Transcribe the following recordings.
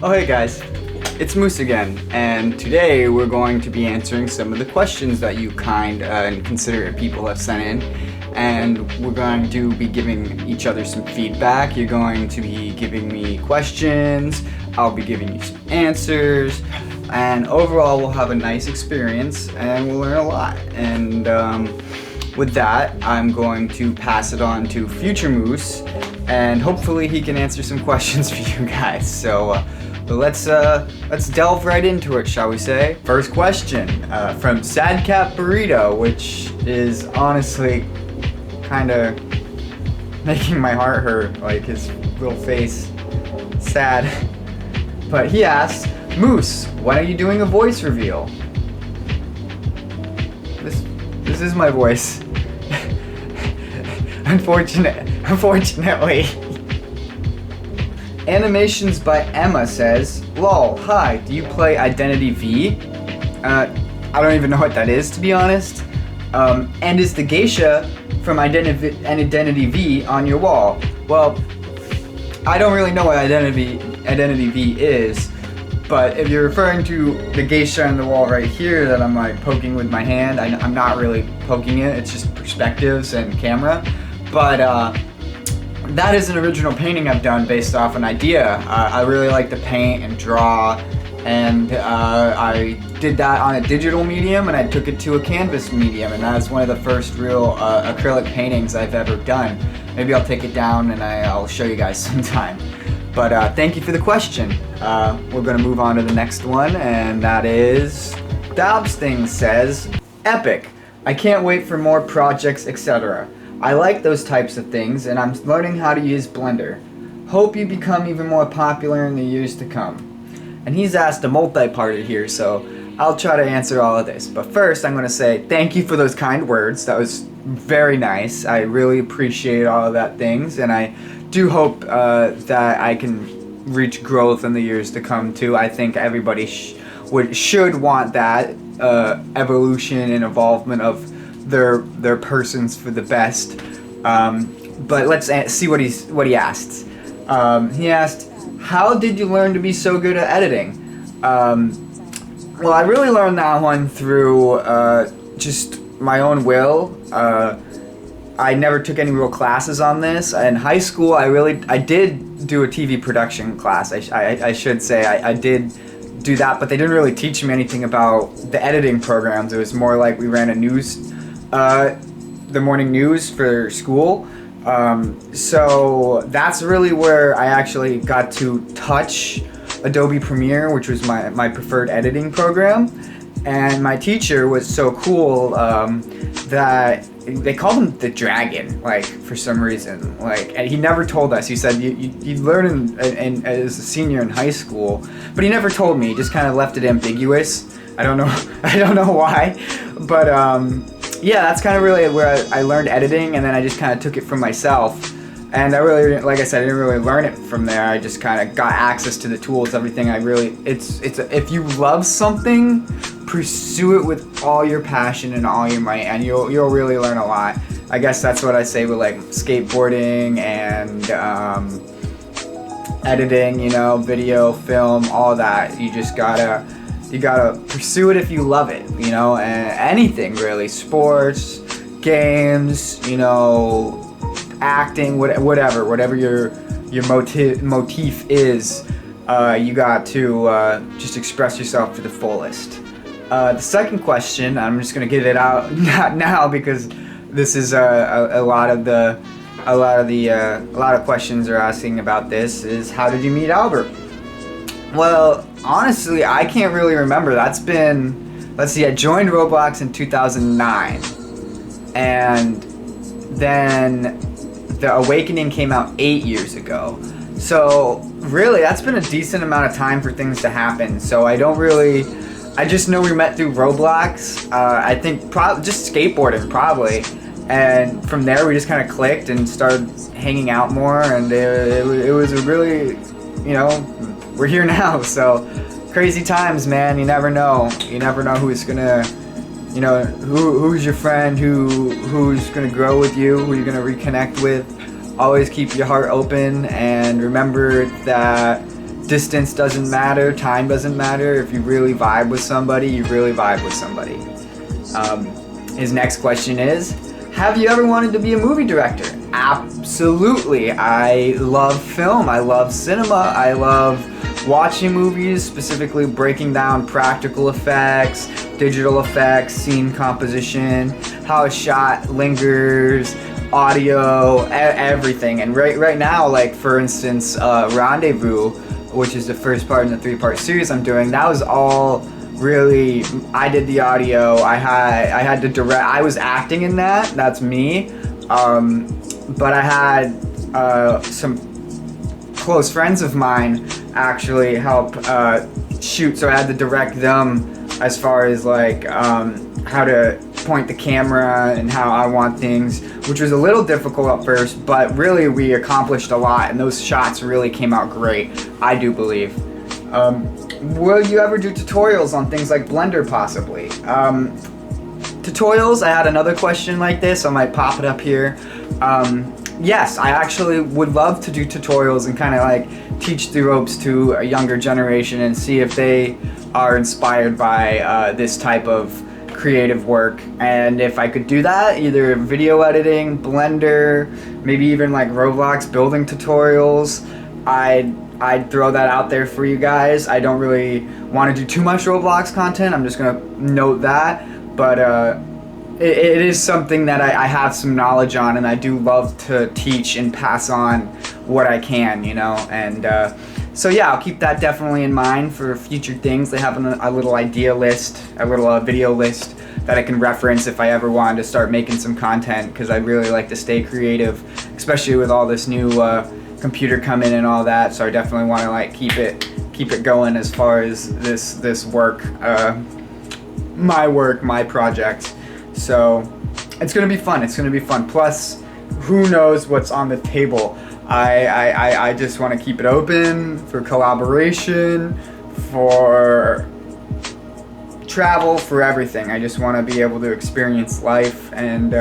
Oh hey guys, it's Moose again, and today we're going to be answering some of the questions that you kind and considerate people have sent in, and we're going to be giving each other some feedback. You're going to be giving me questions, I'll be giving you some answers, and overall we'll have a nice experience and we'll learn a lot. And with that, I'm going to pass it on to future Moose, and hopefully he can answer some questions for you guys. So let's delve right into it, shall we say? First question from Sad Cat Burrito, which is honestly kind of making my heart hurt, like his little face, sad. But he asks, Moose, when are you doing a voice reveal? This is my voice. Unfortunately. Animations by Emma says, lol, hi, do you play Identity V? I don't even know what that is, to be honest. And is the geisha from Identity V on your wall? Well, I don't really know what Identity V is, but if you're referring to the geisha on the wall right here that I'm like poking with my hand, I'm not really poking it, it's just perspectives and camera. But that is an original painting I've done based off an idea. I really like to paint and draw, and I did that on a digital medium and I took it to a canvas medium, and that's one of the first real acrylic paintings I've ever done. Maybe I'll take it down and I'll show you guys sometime. But thank you for the question. We're gonna move on to the next one, and that is Dobbsthing says, epic. I can't wait for more projects, etc. I like those types of things, and I'm learning how to use Blender. Hope you become even more popular in the years to come. And he's asked a multi-parter here, so I'll try to answer all of this. But first, I'm going to say thank you for those kind words. That was very nice. I really appreciate all of that things, and I do hope that I can reach growth in the years to come too. I think everybody should want that evolution and evolvement of their persons for the best. But let's see what he asked. He asked, how did you learn to be so good at editing? Well, I really learned that one through just my own will. I never took any real classes on this. In high school, I did do a TV production class. I should say I did do that, but they didn't really teach me anything about the editing programs. It was more like we ran the morning news for school. So that's really where I actually got to touch Adobe Premiere, which was my preferred editing program. And my teacher was so cool that they called him the Dragon, like, for some reason. Like, and he never told us. He said you learn as a senior in high school, but he never told me. He just kind of left it ambiguous. I don't know why, but yeah, that's kind of really where I learned editing, and then I just kind of took it from myself. And I really, like I said, I didn't really learn it from there. I just kind of got access to the tools, everything. If you love something, pursue it with all your passion and all your might, and you'll really learn a lot. I guess that's what I say with like skateboarding and editing, you know, video, film, all that. You gotta pursue it if you love it, you know, and anything really, sports, games, you know, acting, whatever your motif is, you got to just express yourself to the fullest. The second question, I'm just gonna get it out not now because this is a lot of questions are asking about this, is how did you meet Albert? Well, honestly, I can't really remember. That's been, let's see, I joined Roblox in 2009, and then The Awakening came out 8 years ago. So really, that's been a decent amount of time for things to happen. So I just know we met through Roblox. I think just skateboarding probably. And from there we just kind of clicked and started hanging out more, and it was a really, you know, we're here now. So crazy times, man. You never know who's gonna, you know, who's your friend, who's gonna grow with you, who you're gonna reconnect with. Always keep your heart open, and remember that Distance doesn't matter, time doesn't matter. If you really vibe with somebody, you really vibe with somebody. His next question is, have you ever wanted to be a movie director? Absolutely. I love film, I love cinema, I love watching movies, specifically breaking down practical effects, digital effects, scene composition, how a shot lingers, audio, everything. And right now, like for instance, Rendezvous, which is the first part in the 3-part series I'm doing, that was all really, I did the audio, I had to direct, I was acting in that, that's me, but I had some close friends of mine actually help shoot, so I had to direct them as far as like how to point the camera and how I want things, which was a little difficult at first, but really we accomplished a lot and those shots really came out great, I do believe. Will you ever do tutorials on things like Blender possibly? Tutorials, I had another question like this, I might pop it up here. Yes, I actually would love to do tutorials and kind of like teach the ropes to a younger generation and see if they are inspired by this type of creative work. And if I could do that, either video editing, Blender, maybe even like Roblox building tutorials, I'd throw that out there for you guys. I don't really want to do too much Roblox content, I'm just gonna note that, but it is something that I have some knowledge on, and I do love to teach and pass on what I can, you know, and so yeah, I'll keep that definitely in mind for future things. They have a little idea list, a little video list that I can reference if I ever wanted to start making some content, because I really like to stay creative, especially with all this new computer coming and all that, so I definitely want to like keep it going as far as this work, my project. So it's gonna be fun. Plus, who knows what's on the table? I just want to keep it open for collaboration, for travel, for everything. I just want to be able to experience life and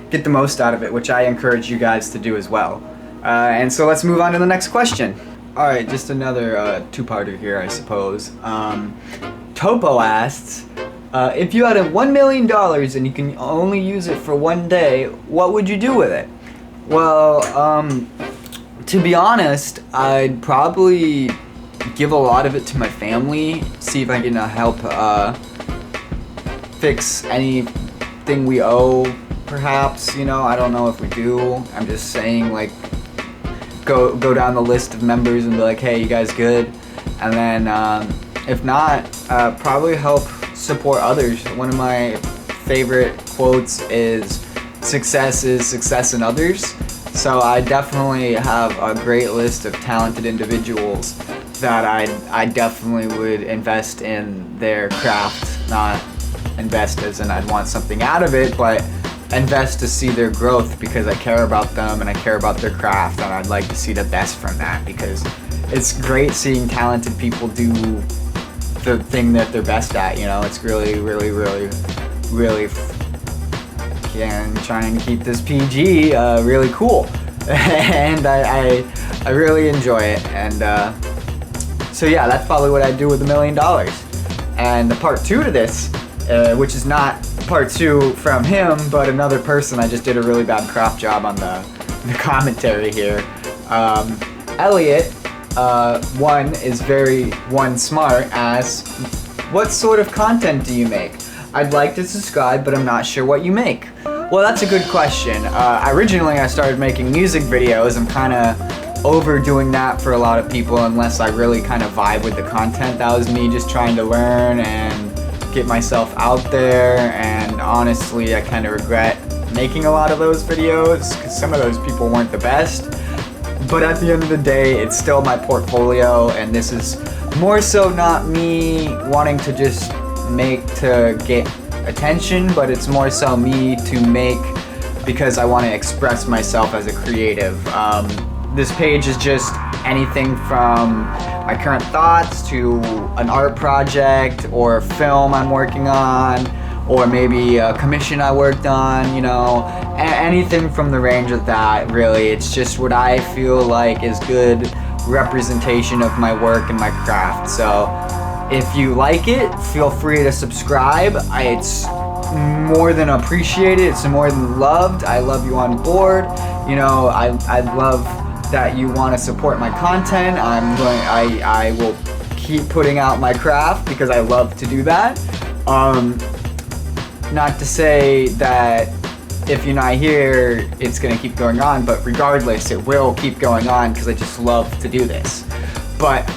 get the most out of it, which I encourage you guys to do as well. And so let's move on to the next question. Alright, just another two-parter here, I suppose. Topo asks, if you had $1 million and you can only use it for one day, what would you do with it? Well, to be honest, I'd probably give a lot of it to my family, see if I can help fix anything we owe, perhaps, you know, I don't know if we do. I'm just saying, like, go down the list of members and be like, hey, you guys good? And then if not, probably help support others. One of my favorite quotes is success in others. So I definitely have a great list of talented individuals that I definitely would invest in their craft, not invest as in I'd want something out of it, but invest to see their growth because I care about them and I care about their craft, and I'd like to see the best from that, because it's great seeing talented people do the thing that they're best at, you know. It's really again, trying to keep this PG, really cool. And I really enjoy it, and so yeah, that's probably what I'd do with $1 million. And the part 2 to this, which is not part 2 from him, but another person. I just did a really bad crop job on the commentary here. Elliot, one is very smart, asks, what sort of content do you make? I'd like to subscribe, but I'm not sure what you make. Well, that's a good question. Originally, I started making music videos. I'm kind of overdoing that for a lot of people unless I really kind of vibe with the content. That was me just trying to learn and get myself out there, and honestly, I kind of regret making a lot of those videos because some of those people weren't the best. But at the end of the day, it's still my portfolio, and this is more so not me wanting to just make to get attention, but it's more so me to make because I want to express myself as a creative. This page is just anything from my current thoughts to an art project or a film I'm working on, or maybe a commission I worked on, you know, anything from the range of that, really. It's just what I feel like is good representation of my work and my craft. So if you like it, feel free to subscribe. It's more than appreciated. It's more than loved. I love you on board. You know, I love that you want to support my content. I will keep putting out my craft because I love to do that. Not to say that if you're not here, it's gonna keep going on, but regardless, it will keep going on because I just love to do this. But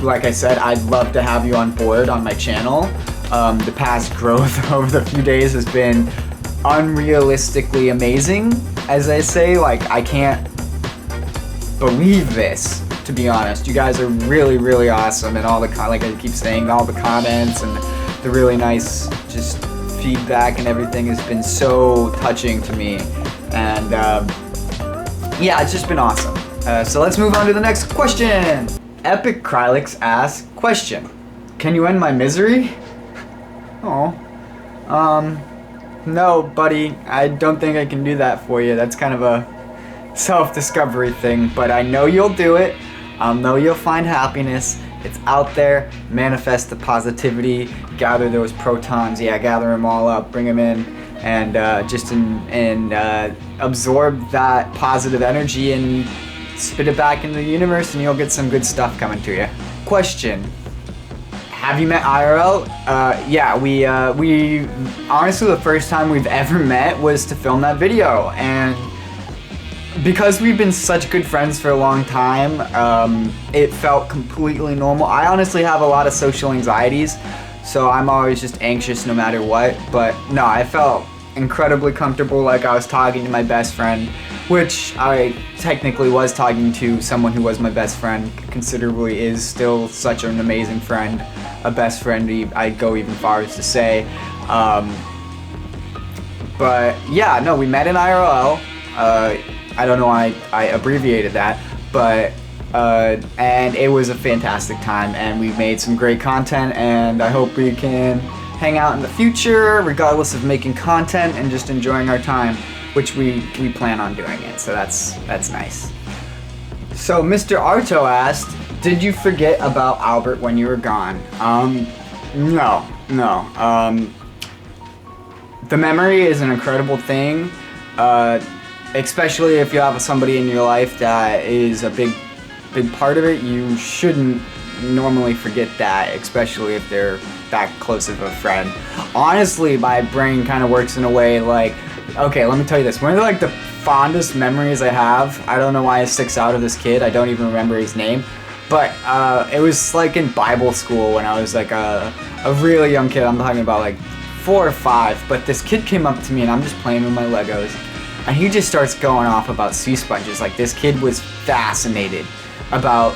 like I said, I'd love to have you on board on my channel. The past growth over the few days has been unrealistically amazing. As I say, like, I can't believe this, to be honest. You guys are really, really awesome, and all the like I keep saying, all the comments and the really nice just feedback and everything has been so touching to me. And yeah, it's just been awesome. So let's move on to the next question. Epic Krylix asks, question: can you end my misery? Oh, no, buddy. I don't think I can do that for you. That's kind of a self-discovery thing, but I know you'll do it. I know you'll find happiness. It's out there. Manifest the positivity. Gather those protons. Yeah, gather them all up. Bring them in, and just absorb that positive energy and spit it back into the universe, and you'll get some good stuff coming to you. Question: have you met IRL? Yeah, we honestly, the first time we've ever met was to film that video, and because we've been such good friends for a long time, it felt completely normal. I honestly have a lot of social anxieties, so I'm always just anxious no matter what, but no, I felt incredibly comfortable, like I was talking to my best friend, which I technically was talking to someone who was my best friend, considerably is still such an amazing friend, a best friend I'd go even far as to say. But yeah, no, we met in IRL. I don't know why I abbreviated that, but and it was a fantastic time, and we made some great content, and I hope we can hang out in the future regardless of making content and just enjoying our time, which we plan on doing it, so that's nice. So Mr. Arto asked, did you forget about Albert when you were gone? No. The memory is an incredible thing, especially if you have somebody in your life that is a big part of it. You shouldn't normally forget that, especially if they're that close of a friend. Honestly, my brain kind of works in a way like, okay, let me tell you this. One of the fondest memories I have, I don't know why it sticks out of this kid, I don't even remember his name, but it was like in Bible school when I was like a really young kid. I'm talking about like 4 or 5, but this kid came up to me and I'm just playing with my Legos, and he just starts going off about sea sponges. Like, this kid was fascinated about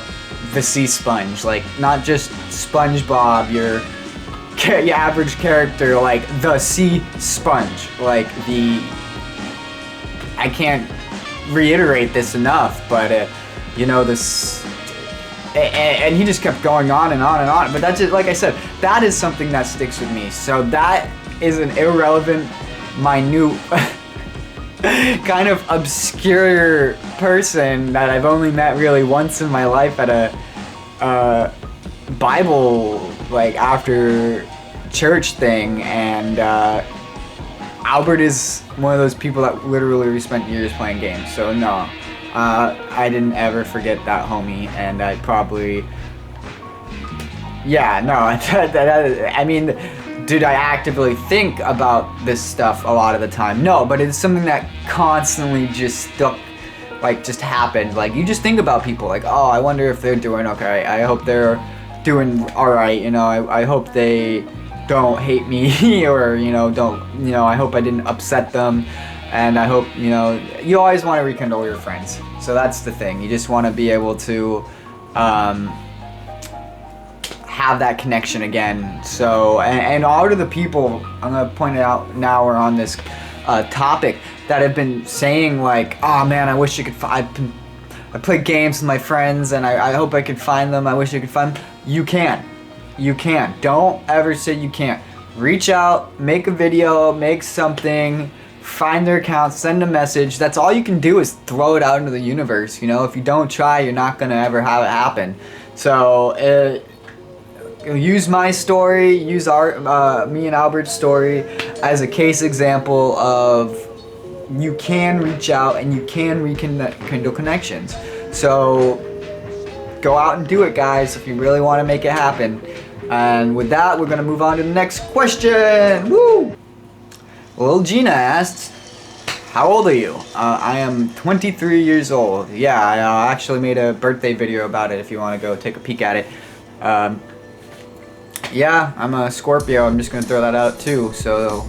the sea sponge, like not just SpongeBob, your average character, like the sea sponge, like I can't reiterate this enough, but you know, this, and he just kept going on and on and on. But that's just, like I said, that is something that sticks with me. So that is an irrelevant, minute, kind of obscure person that I've only met really once in my life at a Bible, like, after church thing, and Albert is one of those people that literally spent years playing games. So no, I didn't ever forget that homie, and I probably, yeah, no, I mean, did I actively think about this stuff a lot of the time? No, but it's something that constantly just stuck, like, just happened. Like, you just think about people, like, oh, I wonder if they're doing okay. I hope they're doing alright, you know, I hope they don't hate me, or, you know, I hope I didn't upset them, and I hope, you know, you always want to rekindle your friends. So that's the thing. You just want to be able to have that connection again. So, and all of the people, I'm going to point it out now we're on this topic, that have been saying, like, oh man, I wish you could I play games with my friends, and I hope I could find them. I wish I could find them. You can. You can. Don't ever say you can't. Reach out, make a video, make something, find their account, send a message. That's all you can do is throw it out into the universe. You know, if you don't try, you're not gonna ever have it happen. So use my story, use me and Albert's story as a case example of you can reach out and you can rekindle connections. So go out and do it, guys, if you really want to make it happen. And with that, we're gonna move on to the next question. Woo! Lil Gina asked, how old are you? I am 23 years old. Yeah, I actually made a birthday video about it if you want to go take a peek at it. Yeah, I'm a Scorpio. I'm just going to throw that out too. So,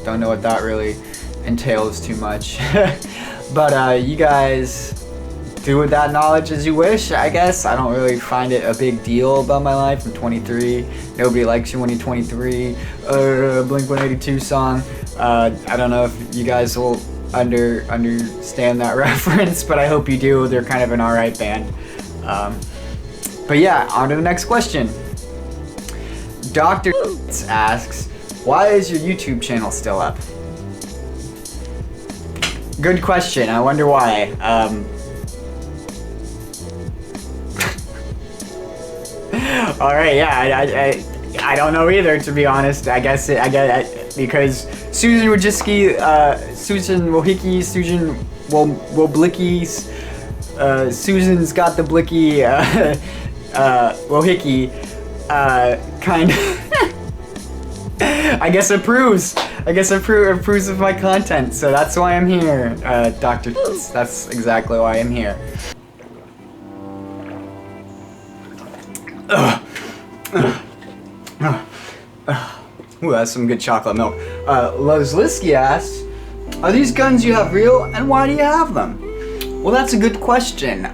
don't know what that really entails too much. But you guys do with that knowledge as you wish, I guess. I don't really find it a big deal about my life. I'm 23. Nobody likes you when you're 23. Blink-182 song. I don't know if you guys will understand that reference, but I hope you do. They're kind of an alright band. But yeah, on to the next question. Dr. asks, why is your YouTube channel still up? Good question. I wonder why. Alright, yeah, I don't know either, to be honest. I guess because Susan Wojcicki, Susan Wojcicki, Susan Woblicki's, Susan's got the blicky, Wojcicki, kind of, I guess approves of my content, so that's why I'm here, Dr. That's exactly why I'm here. Ooh, that's some good chocolate milk. Lozlisky asks, are these guns you have real, and why do you have them? Well, that's a good question.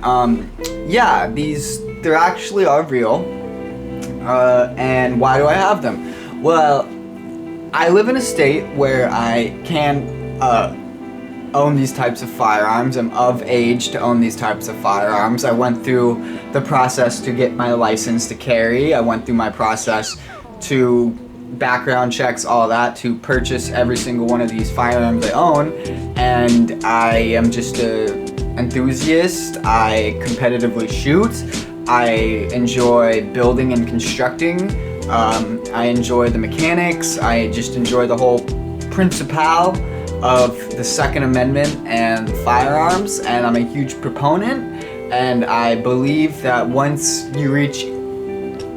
Yeah, they actually are real. And why do I have them? Well, I live in a state where I can own these types of firearms. I'm of age to own these types of firearms. I went through the process to get my license to carry. I went through my process to background checks, all that, to purchase every single one of these firearms I own. And I am just an enthusiast. I competitively shoot. I enjoy building and constructing. I enjoy the mechanics. I just enjoy the whole principle of the Second Amendment and firearms, and I'm a huge proponent, and I believe that once you reach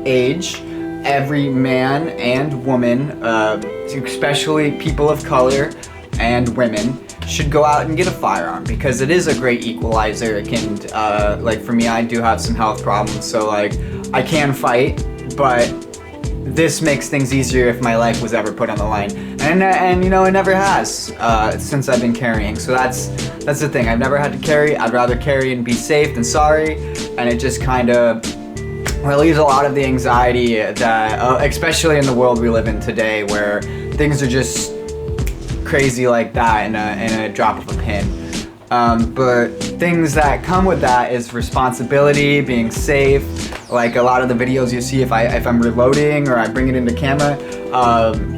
age, every man and woman, especially people of color and women, should go out and get a firearm, because it is a great equalizer. It can, like for me, I do have some health problems, so like I can fight, but this makes things easier if my life was ever put on the line, and you know, it never has since I've been carrying. So that's the thing. I've never had to carry. I'd rather carry and be safe than sorry, and it just kind of relieves a lot of the anxiety that, especially in the world we live in today, where things are just crazy like that in a drop of a pin. But things that come with that is responsibility, being safe. Like a lot of the videos you see, if I'm reloading or I bring it into camera,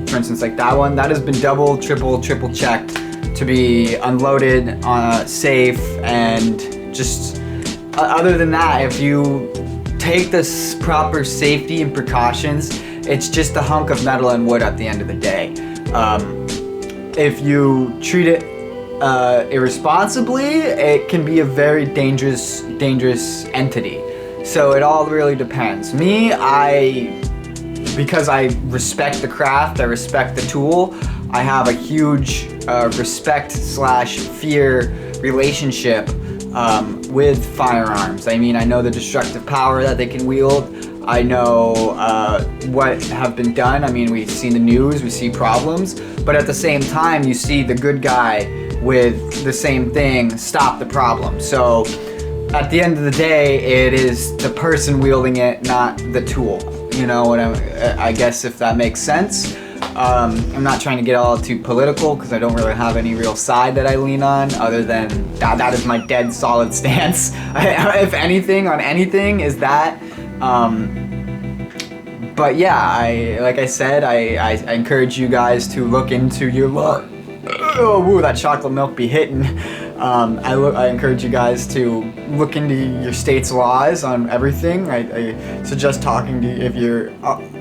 for instance, like that one, that has been double, triple checked to be unloaded, safe, and just other than that, if you take this proper safety and precautions, it's just a hunk of metal and wood at the end of the day. If you treat it irresponsibly, it can be a very dangerous entity. So it all really depends. Me, because I respect the craft, I respect the tool, I have a huge respect/fear relationship with firearms. I mean, I know the destructive power that they can wield. I know what have been done. I mean, we see the news, we see problems, but at the same time, you see the good guy with the same thing stop the problem. So at the end of the day, it is the person wielding it, not the tool. You know what I guess, if that makes sense. I'm not trying to get all too political, because I don't really have any real side that I lean on, other than that is my dead solid stance. If anything, on anything, is that. But yeah, like I said, I encourage you guys to look into your Oh, woo, that chocolate milk be hitting. I encourage you guys to look into your state's laws on everything. I suggest talking to, if you're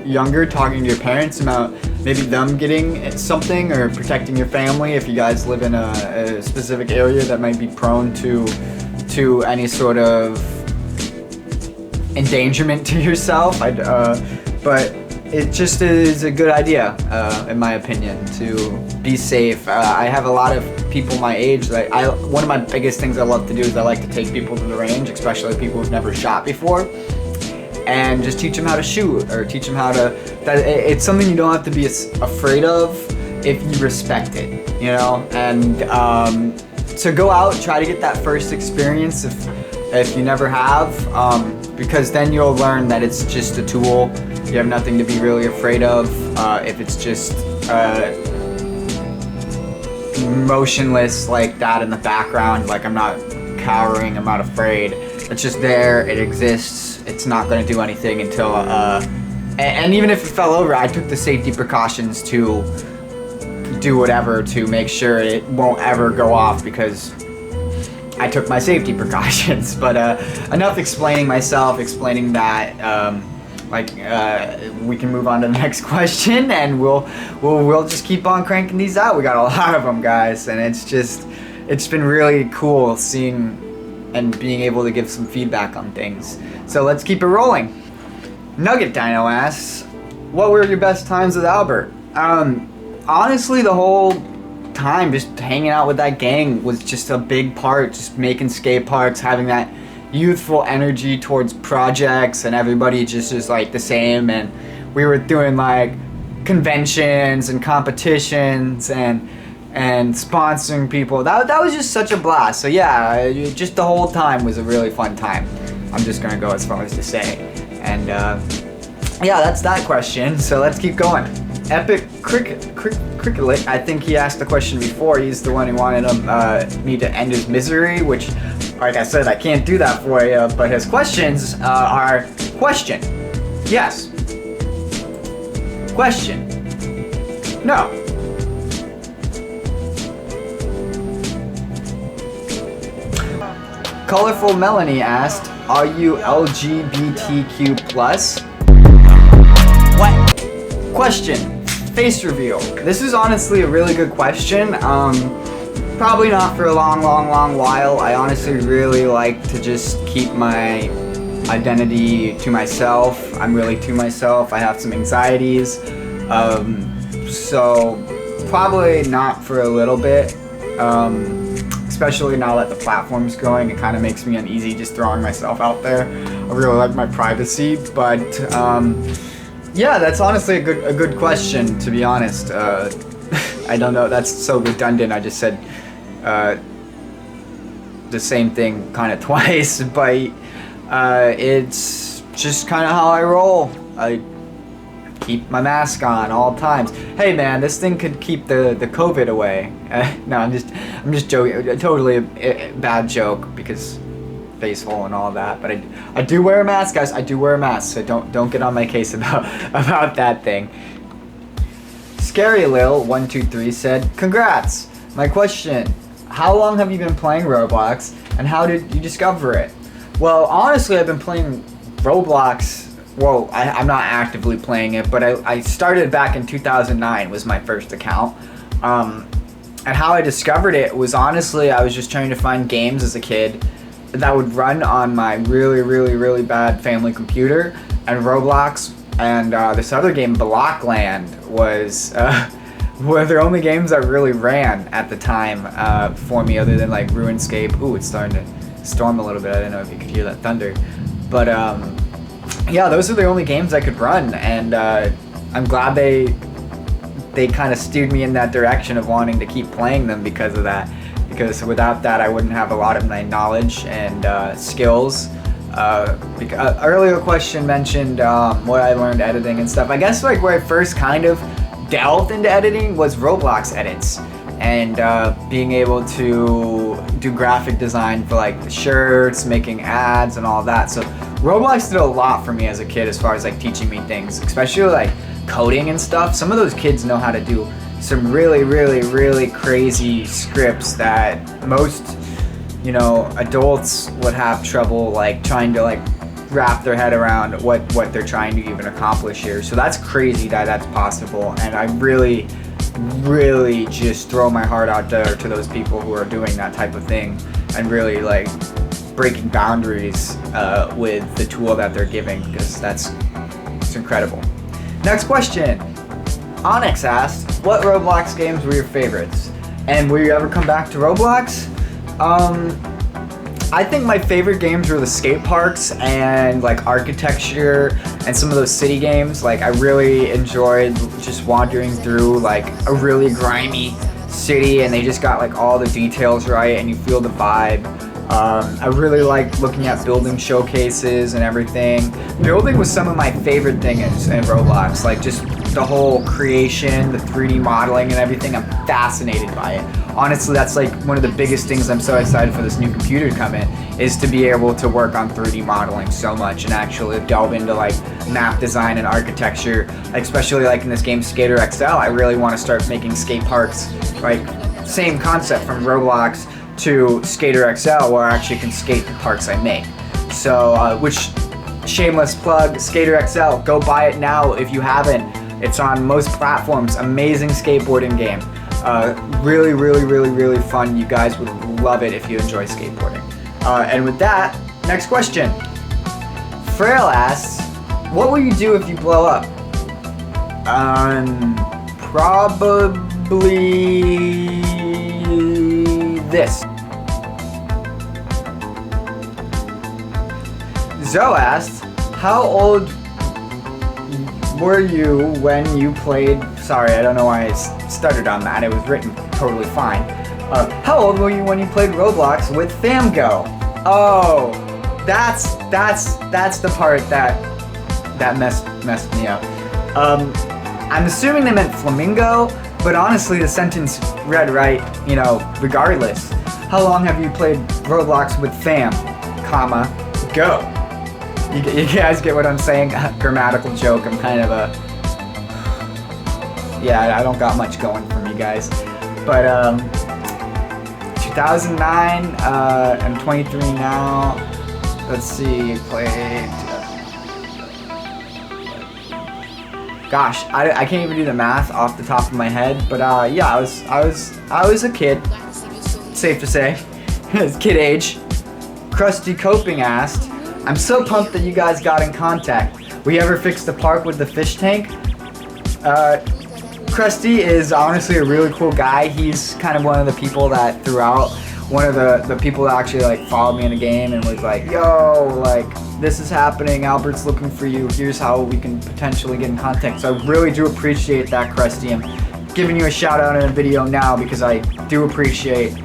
younger, talking to your parents about maybe them getting something or protecting your family if you guys live in a specific area that might be prone to any sort of endangerment to yourself. But it just is a good idea, in my opinion, to be safe. I have a lot of people my age that one of my biggest things I love to do is I like to take people to the range, especially people who've never shot before, and just teach them how to shoot, or teach them how to, it's something you don't have to be afraid of if you respect it, you know? And so go out, try to get that first experience if you never have, because then you'll learn that it's just a tool. You have nothing to be really afraid of. If it's just motionless like that in the background, like I'm not cowering, I'm not afraid. It's just there, it exists. It's not gonna do anything until, and even if it fell over, I took the safety precautions to do whatever to make sure it won't ever go off, because I took my safety precautions. But enough explaining myself, explaining that. We can move on to the next question, and we'll just keep on cranking these out. We got a lot of them, guys, and it's been really cool seeing and being able to give some feedback on things. So let's keep it rolling. Nugget Dino asks, what were your best times with Albert? Honestly, the whole time just hanging out with that gang was just a big part. Just making skate parks, having that youthful energy towards projects, and everybody just is like the same, and we were doing like conventions and competitions and sponsoring people. That was just such a blast. So yeah, just the whole time was a really fun time. I'm just gonna go as far as to say. And yeah, that's that question. So let's keep going. Epic Cricket, I think he asked the question before. He's the one who wanted me to end his misery, which, like I said, I can't do that for you, but his questions are question. Yes. Question. No. Colorful Melanie asked, are you LGBTQ+? What? Question. Face reveal. This is honestly a really good question. Probably not for a long while. I honestly really like to just keep my identity to myself. I'm really to myself. I have some anxieties. So probably not for a little bit. Especially now that the platform's going, it kind of makes me uneasy just throwing myself out there. I really like my privacy, but yeah, that's honestly a good question, to be honest. I don't know, that's so redundant. I just said the same thing kind of twice, but it's just kind of how I roll. I keep my mask on all times. Hey man, this thing could keep the COVID away. No, I'm just joking. Totally a bad joke, because face hole and all that. But I do wear a mask, guys. I do wear a mask, so don't get on my case about that thing. Scary Lil 123 said, congrats. My question: how long have you been playing Roblox, and how did you discover it? Well, honestly, I've been playing Roblox. Well, I'm not actively playing it, but I started back in 2009 was my first account. And how I discovered it was, honestly, I was just trying to find games as a kid that would run on my really bad family computer, and Roblox and this other game, Blockland, were the only games that really ran at the time for me, other than like RuneScape. Ooh, it's starting to storm a little bit. I didn't know if you could hear that thunder. But yeah, those are the only games I could run, and I'm glad they kind of steered me in that direction of wanting to keep playing them because of that. Because without that, I wouldn't have a lot of my knowledge and skills. Earlier question mentioned what I learned editing and stuff. I guess like where I first kind of delved into editing was Roblox edits, and being able to do graphic design for like the shirts, making ads and all that. So Roblox did a lot for me as a kid as far as like teaching me things, especially like coding and stuff. Some of those kids know how to do some really crazy scripts that most, you know, adults would have trouble like trying to like wrap their head around what they're trying to even accomplish here. So that's crazy that that's possible, and I really just throw my heart out there to those people who are doing that type of thing and really like breaking boundaries with the tool that they're giving, because it's incredible. Next question. Onyx asked, what Roblox games were your favorites? And will you ever come back to Roblox? I think my favorite games were the skate parks and like architecture and some of those city games. Like I really enjoyed just wandering through like a really grimy city, and they just got like all the details right and you feel the vibe. I really liked looking at building showcases and everything. Building was some of my favorite things in Roblox. Like just the whole creation, the 3D modeling and everything. I'm fascinated by it. Honestly, that's like one of the biggest things I'm so excited for this new computer to come in, is to be able to work on 3D modeling so much and actually delve into like map design and architecture, especially like in this game Skater XL. I really want to start making skate parks, like same concept from Roblox to Skater XL, where I actually can skate the parks I make. So, which, shameless plug, Skater XL, go buy it now if you haven't. It's on most platforms. Amazing skateboarding game. Really fun. You guys would love it if you enjoy skateboarding. And with that, next question. Frail asks, what will you do if you blow up? Probably this. Zoe asked, how old were you when you played, sorry, I don't know why I stuttered on that, it was written totally fine. How old were you when you played Roblox with Flamingo? Oh, that's the part that messed me up. I'm assuming they meant Flamingo, but honestly the sentence read right, you know, regardless. How long have you played Roblox with fam, comma, go? You guys get what I'm saying? Grammatical joke. I'm kind of a... Yeah, I don't got much going for me, guys. But, 2009, I'm 23 now. Let's see, played... Gosh, I can't even do the math off the top of my head. But, yeah, I was a kid. Safe to say. Kid age. Krusty Coping asked, I'm so pumped that you guys got in contact. Will you ever fix the park with the fish tank? Krusty is honestly a really cool guy. He's kind of one of the people that throughout, one of the people that actually like followed me in the game and was like, yo, like this is happening, Albert's looking for you, here's how we can potentially get in contact. So I really do appreciate that, Krusty. I'm giving you a shout out in a video now because I do appreciate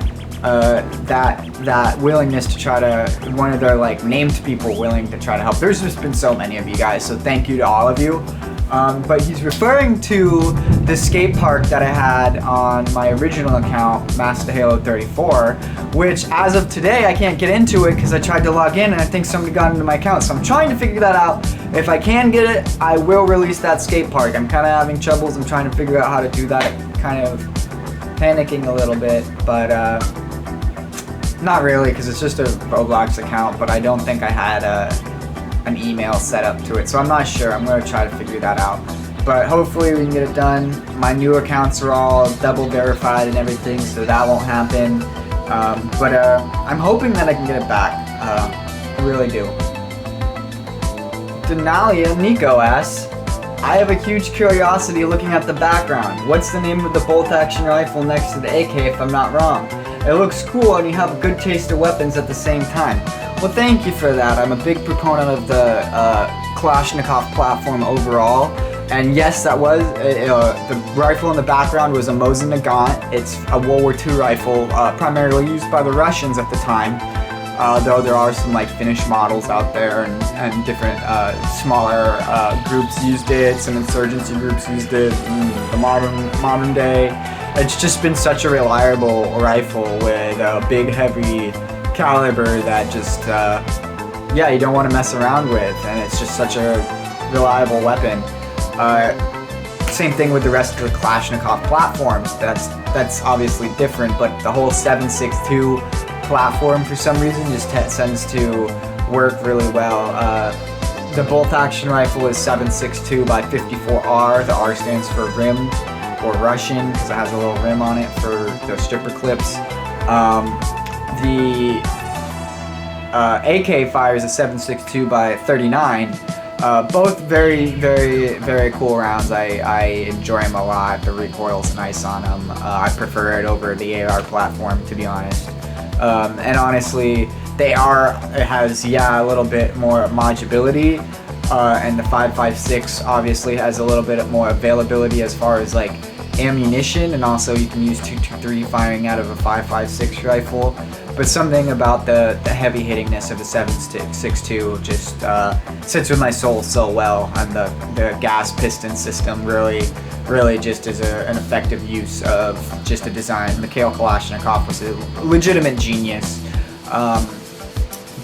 that willingness to try to, one of their like named people willing to try to help. There's just been so many of you guys, so thank you to all of you. But he's referring to the skate park that I had on my original account, Master Halo 34, which as of today I can't get into it because I tried to log in and I think somebody got into my account. So I'm trying to figure that out. If I can get it, I will release that skate park. I'm kind of having troubles. I'm trying to figure out how to do that. Kind of panicking a little bit, but not really, because it's just a Roblox account, but I don't think I had an email set up to it, so I'm not sure. I'm going to try to figure that out. But hopefully we can get it done. My new accounts are all double verified and everything, so that won't happen. But I'm hoping that I can get it back. I really do. Denalia Nico asks, I have a huge curiosity looking at the background. What's the name of the bolt-action rifle next to the AK if I'm not wrong? It looks cool and you have a good taste of weapons at the same time. Well, thank you for that. I'm a big proponent of the Kalashnikov platform overall. And yes, that was, the rifle in the background was a Mosin Nagant. It's a World War II rifle, primarily used by the Russians at the time. Though there are some like Finnish models out there and different smaller groups used it, some insurgency groups used it in the modern day. It's just been such a reliable rifle with a big heavy caliber that just, yeah, you don't want to mess around with, and it's just such a reliable weapon. Same thing with the rest of the Kalashnikov platforms. That's obviously different, but the whole 7.62 platform for some reason just tends to work really well. The bolt action rifle is 7.62 by 54R. The R stands for rimmed or Russian because it has a little rim on it for the stripper clips. The AK fires a 7.62 by 39. Both very cool rounds. I enjoy them a lot. The recoil's nice on them. I prefer it over the AR platform, to be honest. And honestly, it has a little bit more modularity, and the 5.56 obviously has a little bit more availability as far as like ammunition, and also you can use 223 firing out of a 5.56 rifle. But something about the heavy hittingness of the 7.62 just sits with my soul so well, and the gas piston system really just is an effective use of just a design. Mikhail Kalashnikov was a legitimate genius.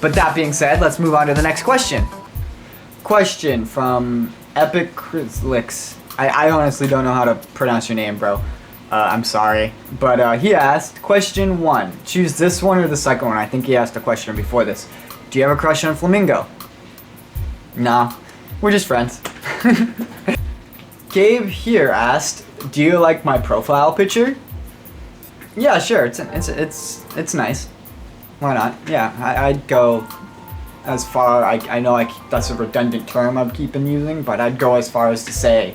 But that being said, let's move on to the next question. Question from Epic Krislix. I honestly don't know how to pronounce your name, bro. I'm sorry. But he asked, question 1. Choose this one or the second one. I think he asked a question before this. Do you have a crush on Flamingo? Nah, we're just friends. Gabe here asked, do you like my profile picture? Yeah, sure. It's nice. Why not? Yeah, I'd go as far. I know that's a redundant term I keep using, but I'd go as far as to say,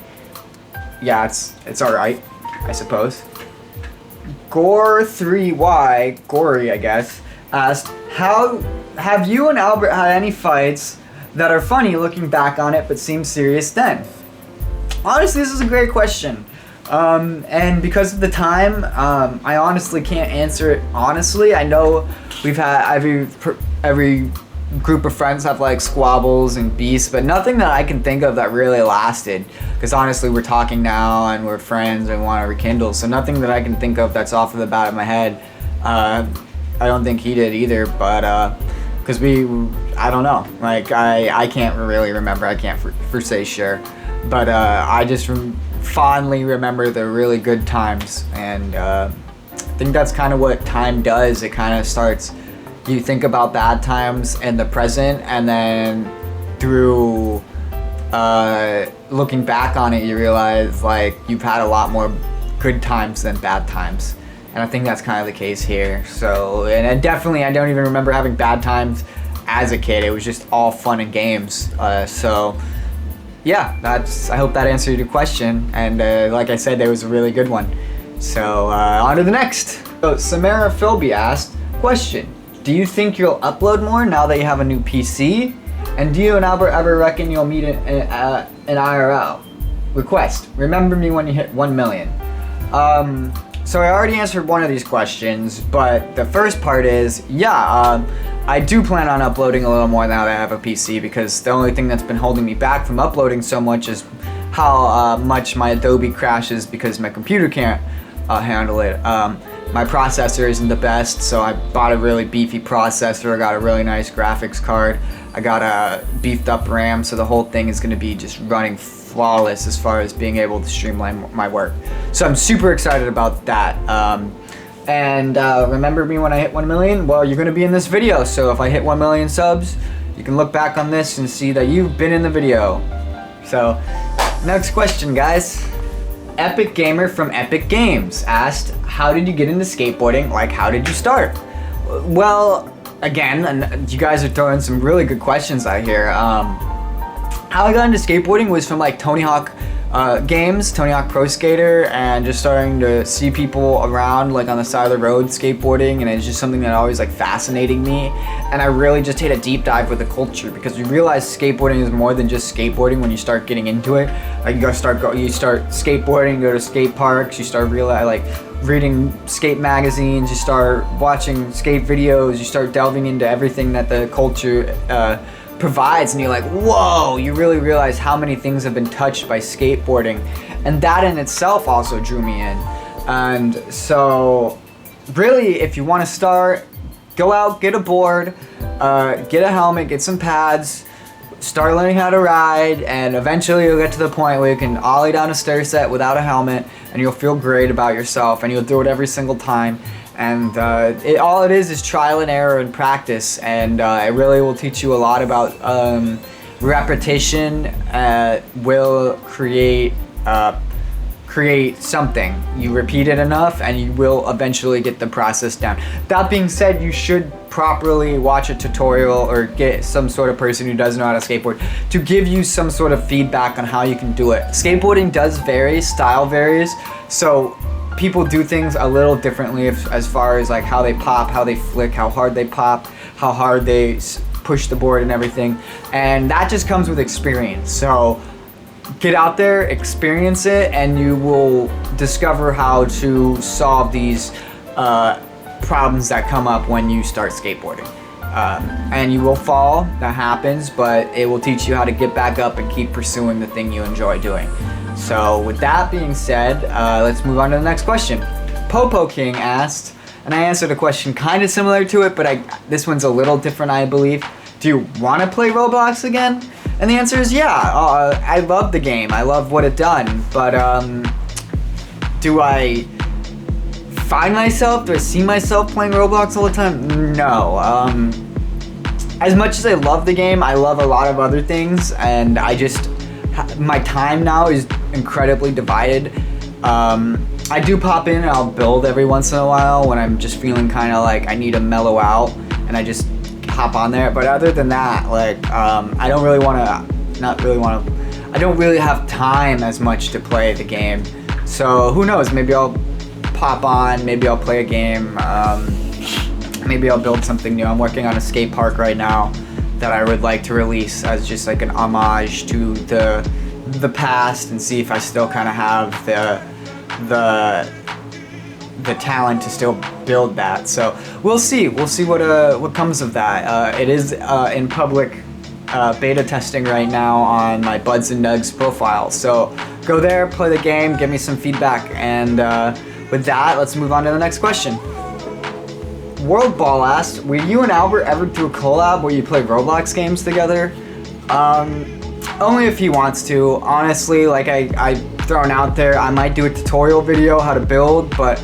yeah, it's all right, I suppose. Gore3Y, Gory, I guess, asked, have you and Albert had any fights that are funny looking back on it, but seem serious then? Honestly, this is a great question. And because of the time, I honestly can't answer it honestly. I know we've had every group of friends have like squabbles and beasts, but nothing that I can think of that really lasted. Because honestly, we're talking now and we're friends and want to rekindle. So nothing that I can think of that's off of the bat of my head. I don't think he did either, but because I don't know. Like I can't really remember. I can't for say sure, but I just fondly remember the really good times, and I think that's kind of what time does. It kind of starts, you think about bad times in the present, and then through looking back on it, you realize like you've had a lot more good times than bad times, and I think that's kind of the case here. So, and I don't even remember having bad times as a kid. It was just all fun and games. So yeah, I hope that answered your question, and like I said, that was a really good one. So on to the next. So Samara Philby asked, question, do you think you'll upload more now that you have a new PC? And do you and Albert ever reckon you'll meet in IRL? Request, remember me when you hit 1 million. So I already answered one of these questions, but the first part is, yeah, I do plan on uploading a little more now that I have a PC, because the only thing that's been holding me back from uploading so much is how much my Adobe crashes because my computer can't handle it. My processor isn't the best, so I bought a really beefy processor. I got a really nice graphics card. I got a beefed up RAM, so the whole thing is going to be just running flawless as far as being able to streamline my work. So I'm super excited about that. And remember me when I hit 1 million? Well, you're going to be in this video, so if I hit 1 million subs, you can look back on this and see that you've been in the video. So, next question, guys. Epic Gamer from Epic Games asked, how did you get into skateboarding? Like, how did you start? Well, again, and you guys are throwing some really good questions out here. How I got into skateboarding was from like Tony Hawk games, Tony Hawk Pro Skater, and just starting to see people around like on the side of the road skateboarding, and it's just something that always like fascinating me. And I really just hit a deep dive with the culture, because you realize skateboarding is more than just skateboarding when you start getting into it. Like you start skateboarding, go to skate parks, you start reading skate magazines, you start watching skate videos, you start delving into everything that the culture provides, and you're like, whoa, you really realize how many things have been touched by skateboarding. And that in itself also drew me in. And so really, if you want to start, go out, get a board, get a helmet, get some pads, start learning how to ride, and eventually you'll get to the point where you can ollie down a stair set without a helmet, and you'll feel great about yourself, and you'll do it every single time. And all it is trial and error and practice, and it really will teach you a lot about repetition. Will create something. You repeat it enough and you will eventually get the process down. That being said, you should properly watch a tutorial or get some sort of person who does know how to skateboard to give you some sort of feedback on how you can do it. Skateboarding does vary, style varies, so people do things a little differently as far as like how they pop, how they flick, how hard they pop, how hard they push the board and everything, and that just comes with experience. So get out there, experience it, and you will discover how to solve these problems that come up when you start skateboarding. And you will fall, that happens, but it will teach you how to get back up and keep pursuing the thing you enjoy doing. So with that being said, let's move on to the next question. Popo King asked, and I answered a question kind of similar to it, but this one's a little different, I believe. Do you want to play Roblox again? And the answer is yeah. I love the game. I love what it done. But do I find myself? Do I see myself playing Roblox all the time? No. As much as I love the game, I love a lot of other things, and my time now is incredibly divided. I do pop in and I'll build every once in a while when I'm just feeling kind of like I need to mellow out, and I just hop on there. But other than that, like I don't really have time as much to play the game. So who knows, maybe I'll pop on, maybe I'll play a game, maybe I'll build something new. I'm working on a skate park right now that I would like to release as just like an homage to the past, and see if I still kind of have the talent to still build that. So we'll see what comes of that. It is in public beta testing right now on my Buds and Nugs profile, so go there, play the game, give me some feedback, and with that, let's move on to the next question. World Ball asked, will you and Albert ever do a collab where you play Roblox games together? Only if he wants to. Honestly, like I've thrown out there, I might do a tutorial video how to build, but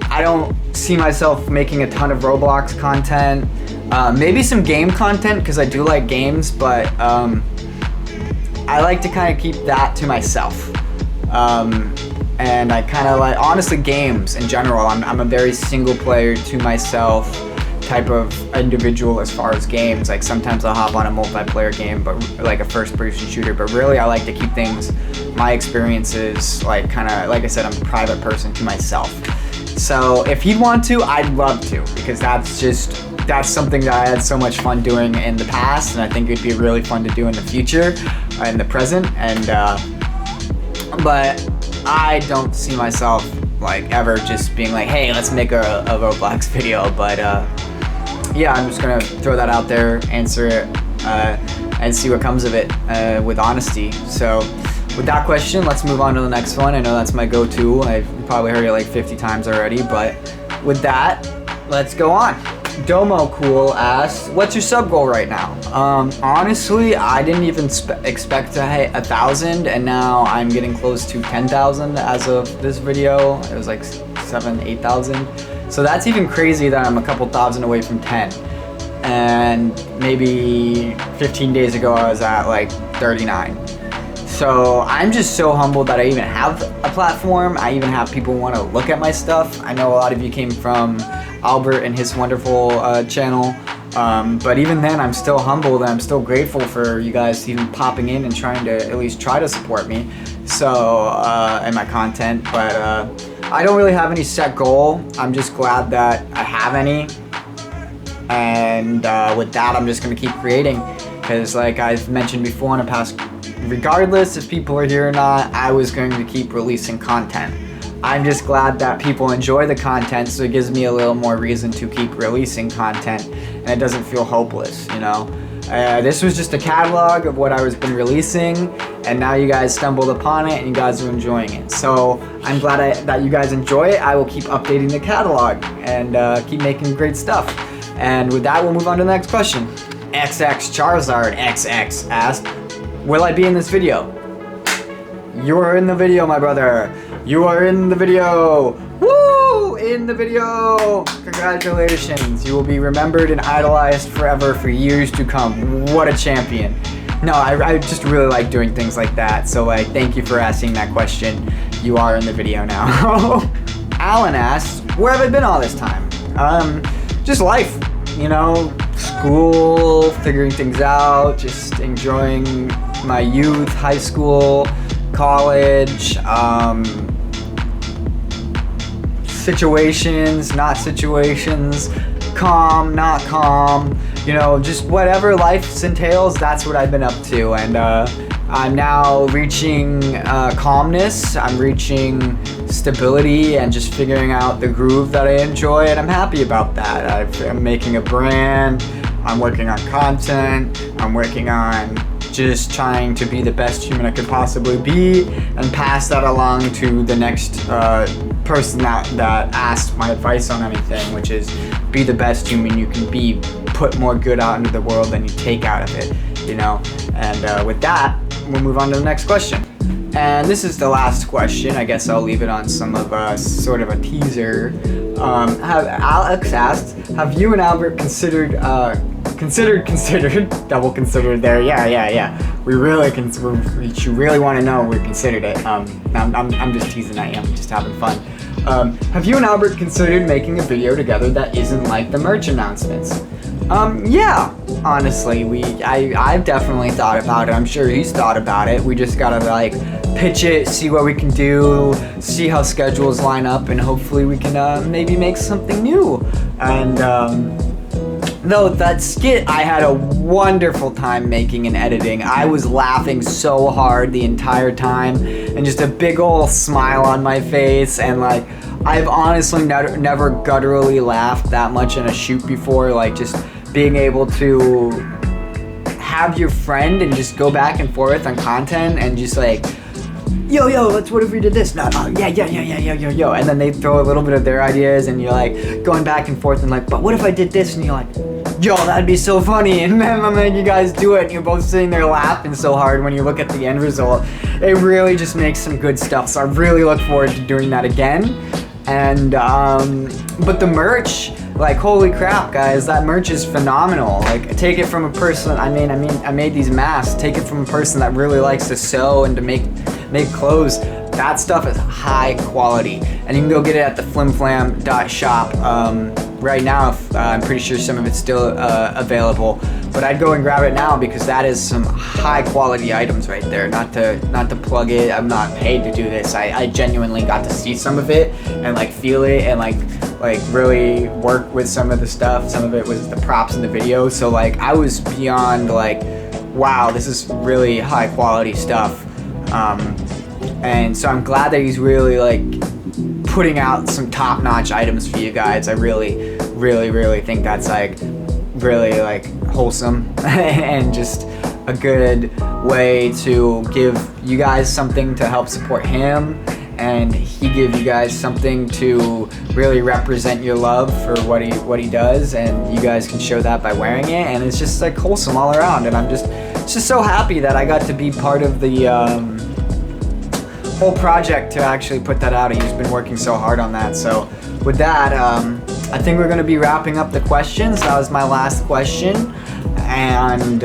I don't see myself making a ton of Roblox content. Maybe some game content, because I do like games, but I like to kind of keep that to myself. And I kind of like, honestly, games in general, I'm a very single player to myself type of individual as far as games. Like sometimes I'll hop on a multiplayer game, but like a first-person shooter, but really I like to keep things, my experiences, like kind of, like I said, I'm a private person to myself. So if he'd want to, I'd love to, because that's something that I had so much fun doing in the past, and I think it'd be really fun to do in the future, in the present, and but I don't see myself like ever just being like, hey, let's make a Roblox video. But yeah, I'm just gonna throw that out there, answer it, and see what comes of it with honesty. So with that question, let's move on to the next one. I know that's my go-to. I've probably heard it like 50 times already, but with that, let's go on. Domo Cool asked, what's your sub goal right now? Honestly, I didn't even expect to hit 1,000, and now I'm getting close to 10,000 as of this video. It was like 7,000, 8,000. So that's even crazy that I'm a couple thousand away from 10. And maybe 15 days ago, I was at like 39. So I'm just so humbled that I even have a platform. I even have people want to look at my stuff. I know a lot of you came from Albert and his wonderful channel, but even then I'm still humbled, and I'm still grateful for you guys even popping in and trying to at least try to support me, so and my content. But I don't really have any set goal. I'm just glad that I have any, and with that, I'm just gonna keep creating, because like I've mentioned before in the past, regardless if people are here or not, I was going to keep releasing content. I'm just glad that people enjoy the content, so it gives me a little more reason to keep releasing content, and it doesn't feel hopeless, you know? This was just a catalog of what I was been releasing, and now you guys stumbled upon it and you guys are enjoying it. So I'm glad that you guys enjoy it. I will keep updating the catalog and keep making great stuff. And with that, we'll move on to the next question. XX Charizard XX asked, will I be in this video? You are in the video, my brother. You are in the video. Woo! In the video. Congratulations. You will be remembered and idolized forever for years to come. What a champion. No, I just really like doing things like that. So like, thank you for asking that question. You are in the video now. Alan asks, where have I been all this time? Just life, you know, school, figuring things out, just enjoying my youth, high school, college, situations, not situations, calm, not calm, you know, just whatever life entails, that's what I've been up to. And I'm now reaching calmness, I'm reaching stability, and just figuring out the groove that I enjoy, and I'm happy about that. I'm making a brand, I'm working on content, I'm working on just trying to be the best human I could possibly be, and pass that along to the next person that asked my advice on anything, which is be the best human you can be, put more good out into the world than you take out of it, you know. And with that, we'll move on to the next question. And this is the last question. I guess I'll leave it on some of a sort of a teaser. Alex asked, have you and Albert considered double considered there? Yeah. We really you really want to know we considered it. I'm just teasing at you. I'm just having fun. Have you and Albert considered making a video together that isn't like the merch announcements? Yeah, honestly, I've definitely thought about it. I'm sure he's thought about it. We just gotta like pitch it, see what we can do, see how schedules line up, and hopefully we can maybe make something new. And though that skit, I had a wonderful time making and editing. I was laughing so hard the entire time, and just a big ol' smile on my face, and like, I've honestly never gutturally laughed that much in a shoot before. Like, just being able to have your friend and just go back and forth on content, and just like, yo, what if we did this? No, yo. And then they throw a little bit of their ideas, and you're like going back and forth, and like, but what if I did this? And you're like, yo, that'd be so funny. And then you guys do it, and you're both sitting there laughing so hard when you look at the end result. It really just makes some good stuff. So I really look forward to doing that again. And but the merch, like, holy crap, guys, that merch is phenomenal. Like, take it from a person. I made these masks. Take it from a person that really likes to sew and to make clothes. That stuff is high quality, and you can go get it at the flimflam.shop right now. I'm pretty sure some of it's still available, but I'd go and grab it now, because that is some high quality items right there. Not to plug it, I'm not paid to do this. I genuinely got to see some of it and like feel it, and like really work with some of the stuff. Some of it was the props in the video, so like I was beyond like, wow, this is really high quality stuff. And so I'm glad that he's really like putting out some top-notch items for you guys. I really think that's like really like wholesome and just a good way to give you guys something to help support him, and he give you guys something to really represent your love for what he does, and you guys can show that by wearing it, and it's just like wholesome all around. And I'm just so happy that I got to be part of the whole project to actually put that out. He's been working so hard on that. So with that, I think we're going to be wrapping up the questions. That was my last question, and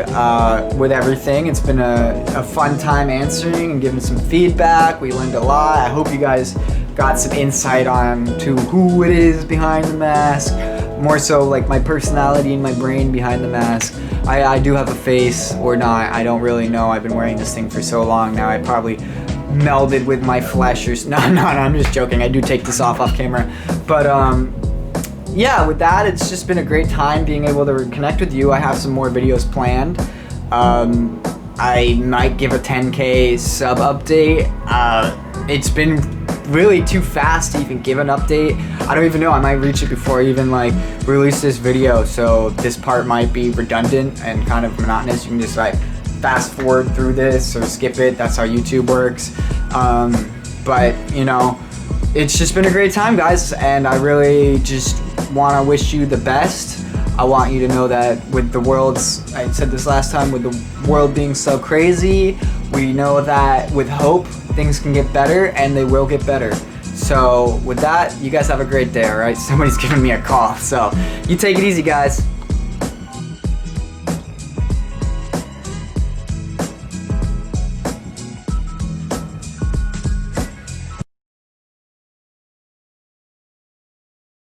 with everything, it's been a fun time answering and giving some feedback. We learned a lot. I hope you guys got some insight on to who it is behind the mask, more so like my personality and my brain behind the mask. I do have a face, or not, I don't really know. I've been wearing this thing for so long now, I probably melded with my flesh or no, I'm just joking. I do take this off camera, but yeah, with that, it's just been a great time being able to connect with you. I have some more videos planned. I might give a 10K sub update. It's been really too fast to even give an update. I don't even know, I might reach it before I even like release this video, so this part might be redundant and kind of monotonous. You can just like fast forward through this or skip it. That's how YouTube works. But you know, it's just been a great time, guys, and I really just want to wish you the best. I want you to know that with the world's, I said this last time, with the world being so crazy, we know that with hope, things can get better, and they will get better. So with that, you guys have a great day, all right? Somebody's giving me a call, so you take it easy, guys.